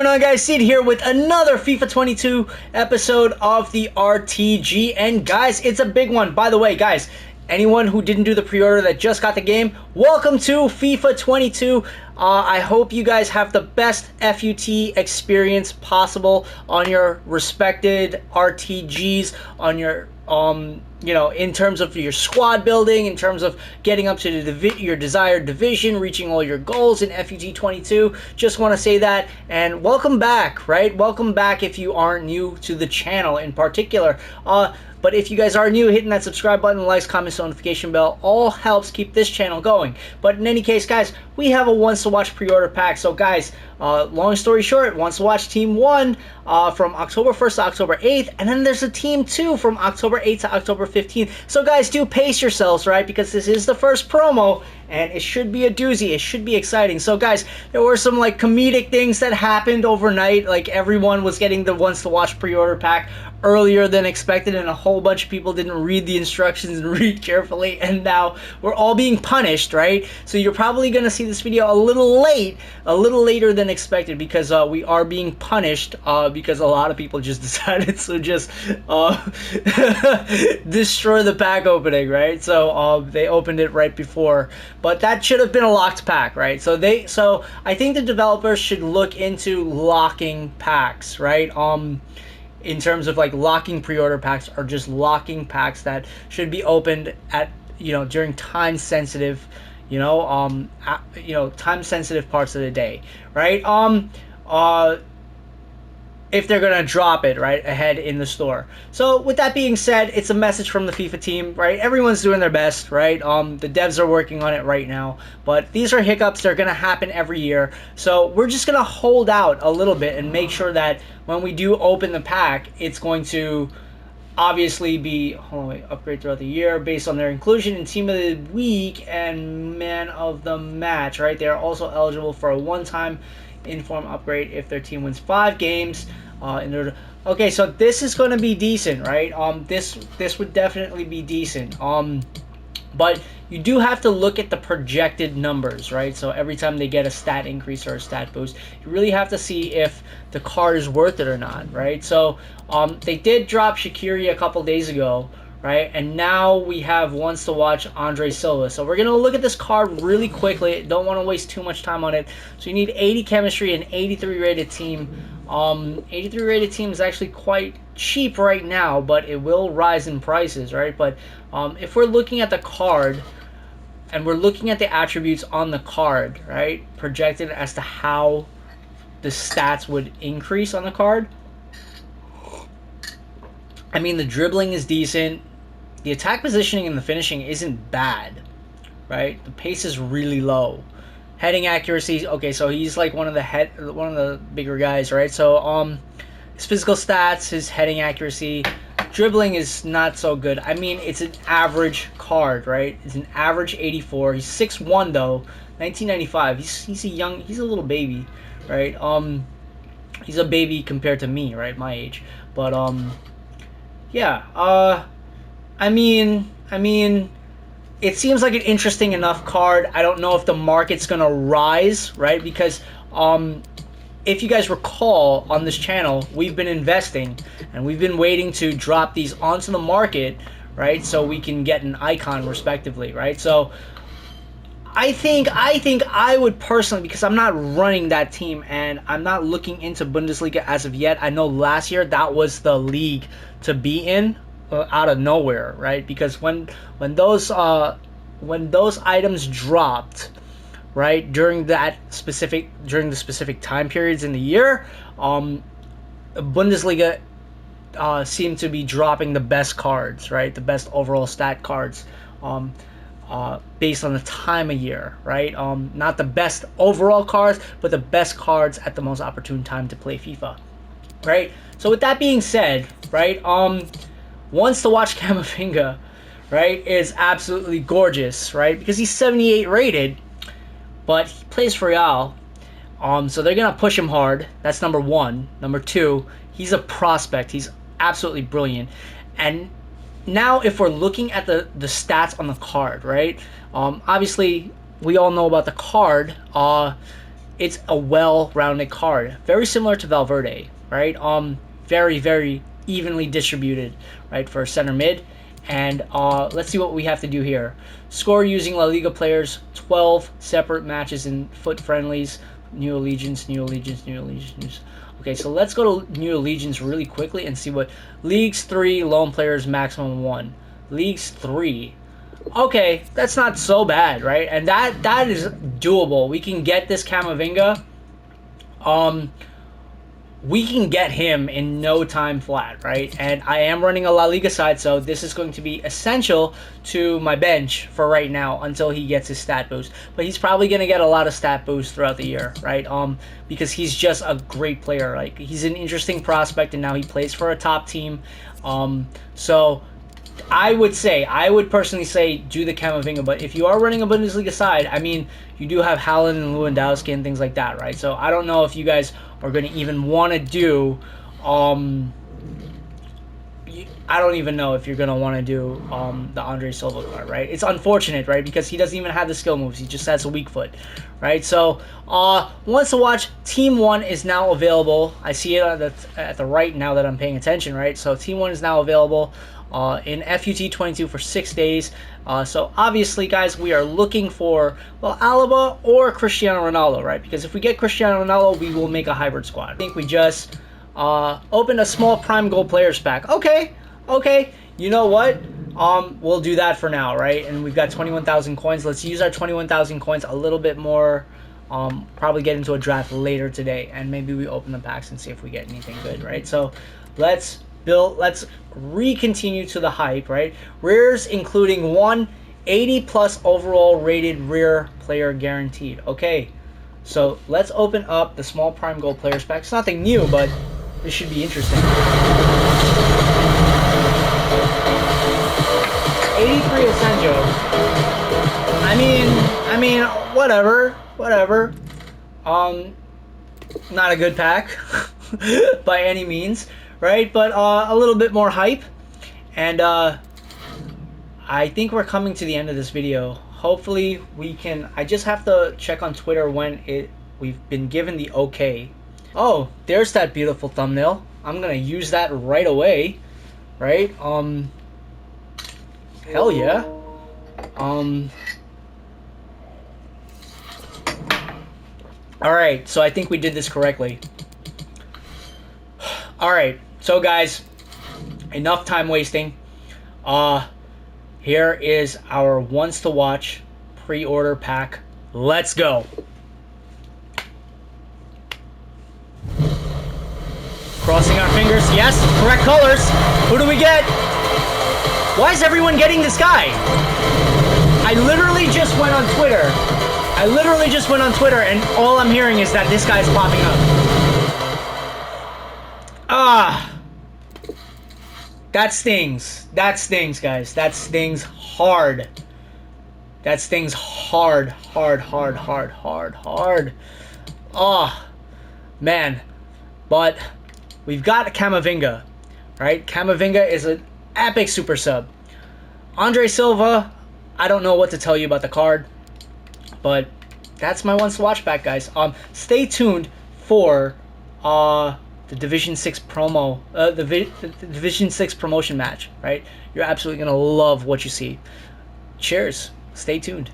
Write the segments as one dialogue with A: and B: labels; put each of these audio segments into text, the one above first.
A: Going on, guys? Sid here with another FIFA 22 episode of the RTG, and guys, it's a big one. By the way, guys, anyone who didn't do the pre-order that just got the game, welcome to FIFA 22. I hope you guys have the best FUT experience possible on your respected RTGs, on your in terms of your squad building, in terms of getting up to your desired division, reaching all your goals in FUT 22. Just want to say that, and welcome back, right? Welcome back if you aren't new to the channel in particular. But if you guys are new, hitting that subscribe button, likes, comments, notification bell, all helps keep this channel going. But in any case, guys, we have a Once to Watch pre-order pack. So guys, long story short, Once to Watch Team 1 from October 1st to October 8th, and then there's a Team 2 from October 8th to October 15th. So guys, do pace yourselves, right? Because this is the first promo, and it should be a doozy. It should be exciting. So guys, there were some like comedic things that happened overnight. Like everyone was getting the Once to Watch pre-order pack earlier than expected, and a whole bunch of people didn't read the instructions and read carefully, and now we're all being punished, right? So you're probably gonna see this video a little later than expected, because we are being punished because a lot of people just decided to just destroy the pack opening, right? So they opened it right before, but that should have been a locked pack, right? So I think the developers should look into locking packs, right? In terms of like locking pre-order packs, or just locking packs that should be opened at during time sensitive time sensitive parts of the day, right? If they're gonna drop it right ahead in the store. So with that being said, it's a message from the FIFA team, right? Everyone's doing their best, right? The devs are working on it right now, but these are hiccups. They're gonna happen every year, so we're just gonna hold out a little bit and make sure that when we do open the pack, it's going to obviously be upgrade throughout the year based on their inclusion in Team of the Week and Man of the Match, right? They are also eligible for a one-time in-form upgrade if their team wins 5 games. Okay, so this is going to be decent, right? This would definitely be decent. But you do have to look at the projected numbers, right? So every time they get a stat increase or a stat boost, you really have to see if the card is worth it or not, right? So they did drop Shaqiri a couple days ago, right? And now we have Once to Watch Andre Silva. So we're going to look at this card really quickly. Don't want to waste too much time on it. So you need 80 chemistry and 83 rated team. 83 rated team is actually quite cheap right now, but it will rise in prices, right? But if we're looking at the card and we're looking at the attributes on the card, right, projected as to how the stats would increase on the card, I mean, the dribbling is decent. The attack positioning and the finishing isn't bad, right? The pace is really low. Heading accuracy, okay, so he's like one of the bigger guys, right? So his physical stats, his heading accuracy, dribbling is not so good. I mean, it's an average card, right? It's an average 84. He's 6'1" though, 1995. He's a little baby, right? He's a baby compared to me, right? My age, but yeah. I mean, it seems like an interesting enough card. I don't know if the market's gonna rise, right? Because if you guys recall, on this channel, we've been investing and we've been waiting to drop these onto the market, right? So we can get an icon respectively, right? So I think I would personally, because I'm not running that team and I'm not looking into Bundesliga as of yet. I know last year that was the league to be in out of nowhere, right? Because when those items dropped, right, during the specific time periods in the year, Bundesliga seemed to be dropping the best cards, right? The best overall stat cards. Based on the time of year, right? Not the best overall cards, but the best cards at the most opportune time to play FIFA, right? So with that being said, right, Once to Watch Camavinga, right, is absolutely gorgeous, right? Because he's 78 rated, but he plays for Real, so they're gonna push him hard. That's number one. Number two, he's a prospect. He's absolutely brilliant, and now if we're looking at the stats on the card, right? Obviously we all know about the card. it's a well-rounded card, very similar to Valverde, right? Very, very evenly distributed, right, for center mid. And let's see what we have to do here. Score using La Liga players, 12 separate matches in FUT friendlies. New allegiance, new allegiance, new allegiance. Okay, so let's go to new allegiance really quickly and see what leagues 3 lone players maximum 1. Leagues 3. Okay, that's not so bad, right? And that is doable. We can get this Camavinga. We can get him in no time flat, right? And I am running a La Liga side, so this is going to be essential to my bench for right now until he gets his stat boost. But he's probably going to get a lot of stat boosts throughout the year, right? Because he's just a great player. Like, he's an interesting prospect, and now he plays for a top team. So I would personally say do the Camavinga, but if you are running a Bundesliga side, I mean, you do have Haaland and Lewandowski and things like that, right? So I don't know if you guys are going to even want to do, I don't even know if you're going to want to do the Andre Silva card, right? It's unfortunate, right? Because he doesn't even have the skill moves. He just has a weak foot, right? So once to watch, Team 1 is now available. I see it at the right now that I'm paying attention, right? So Team 1 is now available in FUT 22 for 6 days. So obviously, guys, we are looking for, well, Alaba or Cristiano Ronaldo, right? Because if we get Cristiano Ronaldo, we will make a hybrid squad. I think we just opened a small prime gold players pack. Okay, you know what? We'll do that for now, right? And we've got 21,000 coins. Let's use our 21,000 coins a little bit more. Probably get into a draft later today, and maybe we open the packs and see if we get anything good, right? So let's re-continue to the hype, right? Rears including 180 plus overall rated rear player guaranteed. Okay, so let's open up the small prime gold players pack. It's nothing new, but this should be interesting. 83 Asenjo. I mean, whatever. Not a good pack by any means, right? But a little bit more hype, and I think we're coming to the end of this video. Hopefully we can. I just have to check on Twitter when we've been given the okay. Oh, there's that beautiful thumbnail. I'm gonna use that right away, right? Hell yeah. Alright, so I think we did this correctly. Alright, so guys, enough time wasting. Here is our ones to watch pre-order pack. Let's go. Crossing our fingers. Yes, correct colors. Who do we get? Why is everyone getting this guy? I literally just went on Twitter and all I'm hearing is that this guy's popping up. That stings. That stings, guys. That stings hard. That stings hard. Oh, man. But we've got Camavinga, right? Camavinga is an epic super sub. Andre Silva, I don't know what to tell you about the card, but that's my ones to watch back, guys. Stay tuned for the Division 6 promo, the Division 6 promotion match, right? You're absolutely gonna love what you see. Cheers. Stay tuned.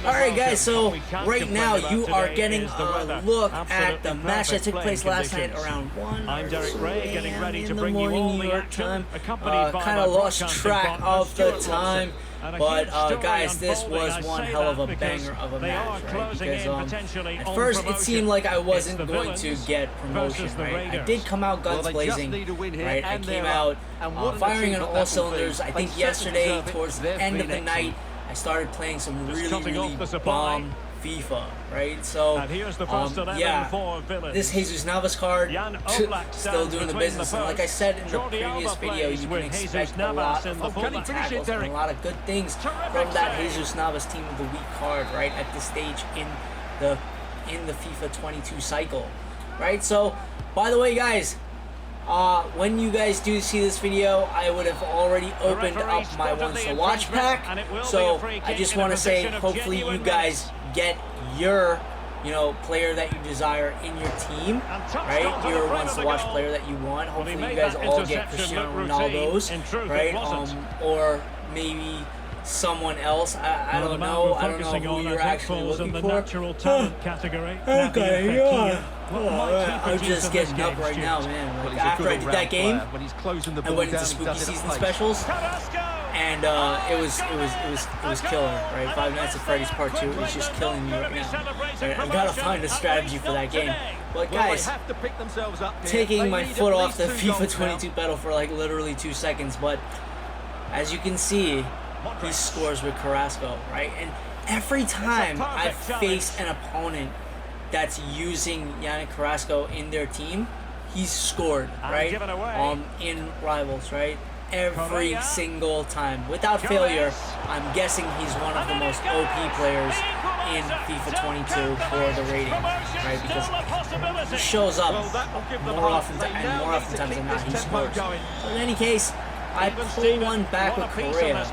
A: Alright guys, so right now you are getting a look at the match that took place last night around 1 or 2 a.m. in the morning New York time. Kind of lost track of the time, but guys, this was one hell of a banger of a match, right? Because at first it seemed like I wasn't going to get promotion, right? I did come out guns blazing, right? I came out firing on all cylinders. I think yesterday towards the end of the night I started playing some really bomb FIFA, right? So, yeah, this Jesus Navas card, still doing the business. And like I said in the previous video, you can expect a lot of holy tackles and a lot of good things from that Jesus Navas Team of the Week card, right, at this stage in the FIFA 22 cycle, right? So, by the way, guys, when you guys do see this video, I would have already opened up my ones to watch pack. So I just want to say, hopefully you guys get your player that you desire in your team, right? Your once-to-watch player that you want. Hopefully you guys all get Cristiano Ronaldo's, right? Or maybe someone else. I don't know. I don't know who you're actually looking for. Okay, yeah. I'm just getting up right now, man. Like, after I did that game, I went into spooky season specials, and it was killer, right? Five Nights at Freddy's Part 2 is just killing me right now. Right? I gotta find a strategy for that game. But guys, taking my foot off the FIFA 22 pedal for like literally 2 seconds, but as you can see, he scores with Carrasco, right? And every time I face an opponent that's using Yannick Carrasco in their team, he's scored, right? In Rivals, right? Every single time, without failure. I'm guessing he's one of the most OP players in FIFA 22 for the rating, right? Because he shows up more often times than not, he scores. So in any case, I pull one back with Correa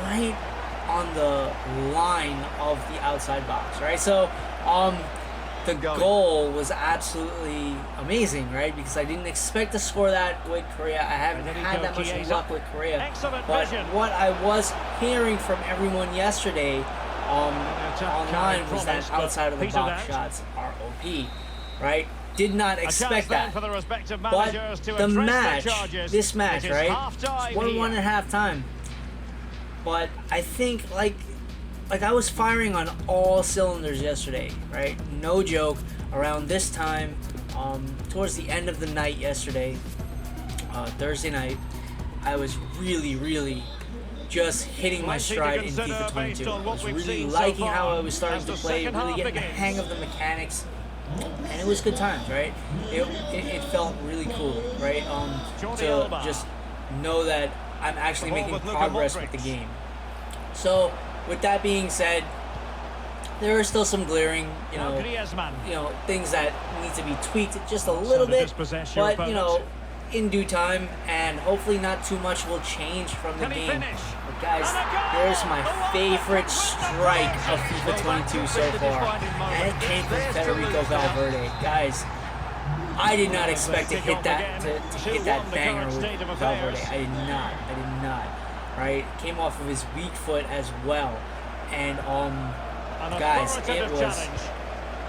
A: right on the line of the outside box, right? So the goal was absolutely amazing, right? Because I didn't expect to score that with Correa. I haven't had that much luck with Correa. But what I was hearing from everyone yesterday online was that outside of the box shots are OP, right? Did not expect that. But the match, this match, right? 1-1 at halftime. But I think like I was firing on all cylinders yesterday, right? No joke. Around this time, towards the end of the night yesterday, Thursday night, I was really just hitting my stride in FIFA 22. I was really liking how I was starting to play, really getting the hang of the mechanics. And it was good times, right? It felt really cool, right? To just know that I'm actually making progress with the game. So, with that being said, there are still some glaring, things that need to be tweaked just a little bit. But in due time, and hopefully not too much will change from the game. But guys, there's my favorite strike of FIFA 22 so far, and it came from Federico Valverde. Guys, I did not expect to hit that hit that banger with Valverde. I did not. Right, came off of his weak foot as well, and guys, it was,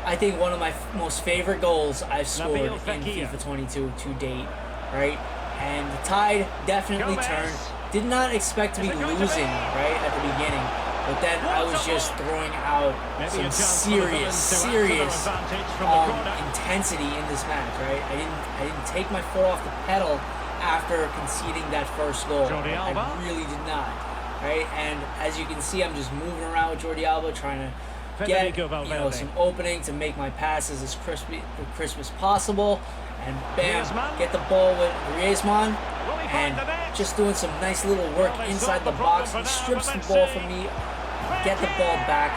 A: I think, one of my most favorite goals I've scored in FIFA 22 to date. Right, and the tide definitely turned. Did not expect to be losing right at the beginning, but then I was just throwing out some serious intensity in this match. Right, I didn't take my foot off the pedal after conceding that first goal. I really did not. Right, and as you can see, I'm just moving around with Jordi Alba, trying to get some opening to make my passes as crisp as possible. And bam, get the ball with Griezmann, and just doing some nice little work inside the box. He strips the ball from me, get the ball back,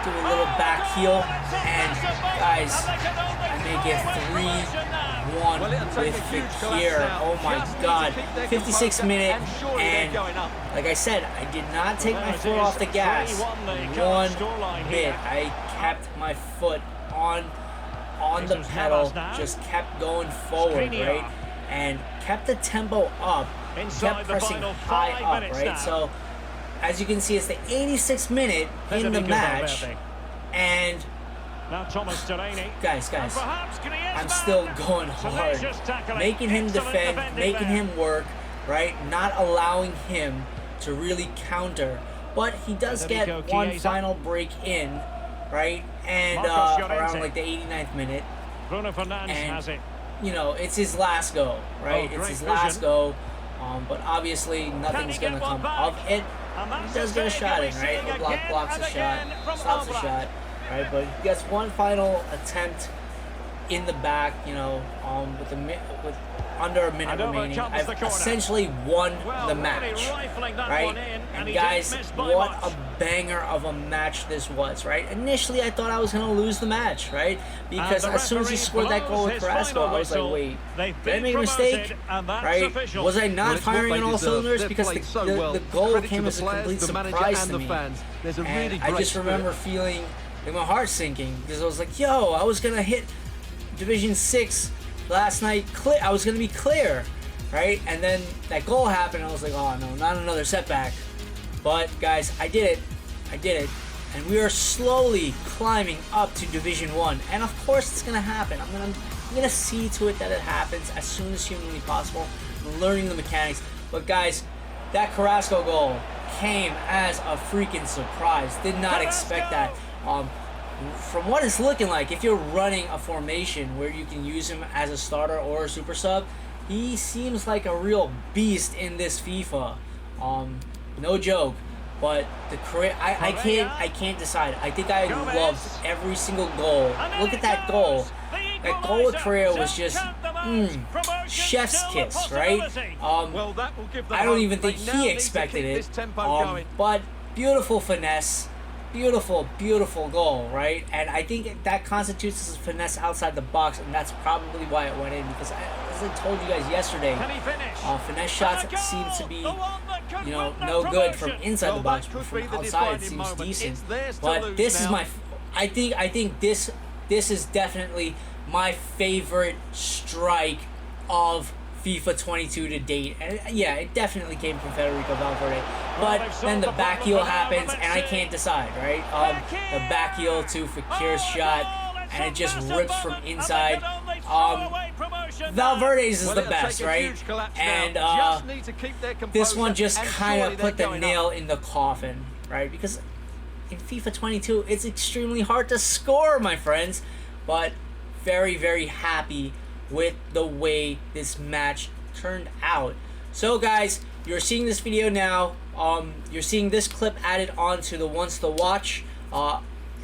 A: do a little back heel, and guys, I make it 3-1 with Fekir. Oh my God, 56th minute, and like I said, I did not take my foot off the gas one bit. I kept my foot on the pedal, just kept going forward, right? And kept the tempo up, kept pressing high up, right? So, as you can see, it's the 86th minute in the match, and guys, I'm still going hard, making him defend, making him work, right? Not allowing him to really counter, but he does get one final break in, right? And around like the 89th minute, and it's his last go, right? It's his last go, but obviously nothing's gonna come of it. He does get a shot in, right? The block blocks the shot, stops the shot, right? But he gets one final attempt in the back, with under a minute remaining. I've essentially won the match, right? And guys, what a banger of a match this was, right? Initially, I thought I was going to lose the match, right? Because as soon as he scored that goal with Carrasco, I was like, wait, did I make a mistake, right? Was I not firing on all cylinders? Because the goal came as a complete surprise to me. And I just remember feeling like my heart's sinking because I was like, yo, I was gonna hit Division 6 last night. I was gonna be clear, right? And then that goal happened. And I was like, oh no, not another setback. But guys, I did it, and we are slowly climbing up to Division 1. And of course, it's gonna happen. I'm gonna see to it that it happens as soon as humanly possible. I'm learning the mechanics. But guys, that Carrasco goal came as a freaking surprise. Did not expect that. From what it's looking like, if you're running a formation where you can use him as a starter or a super sub, he seems like a real beast in this FIFA. No joke. But the career, I can't decide. I think I loved every single goal. Look at that goal. That goal with Correa was just chef's kiss, right? I don't even think he expected it. But beautiful finesse. Beautiful, beautiful goal, right? And I think that constitutes as finesse outside the box, and that's probably why it went in, because as I told you guys yesterday, finesse shots seem to be, you know, no good from inside the box, but from outside it seems decent. But this is my, I think this is definitely my favorite strike of FIFA 22 to date, and yeah, it definitely came from Federico Valverde. But then the back heel happens, and I can't decide, right? The back heel to Fekir's shot, and it just rips from inside. Valverde's is the best, right? And this one just kind of put the nail in the coffin, right? Because in FIFA 22, it's extremely hard to score, my friends. But very, very happy with the way this match turned out. So guys, you're seeing this video now. You're seeing this clip added onto the ones to watch.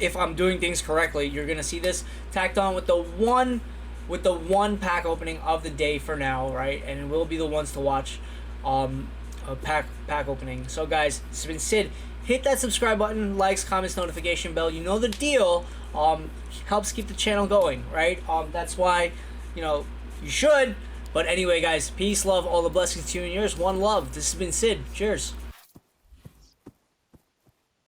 A: If I'm doing things correctly, you're gonna see this tacked on with the one pack opening of the day for now, right? And it will be the ones to watch pack opening. So guys, it's been Sid. Hit that subscribe button, likes, comments, notification bell. You know the deal. Helps keep the channel going, right? That's why, you know, you should. But anyway, guys, peace, love, all the blessings to you and yours. One love. This has been Sid. Cheers.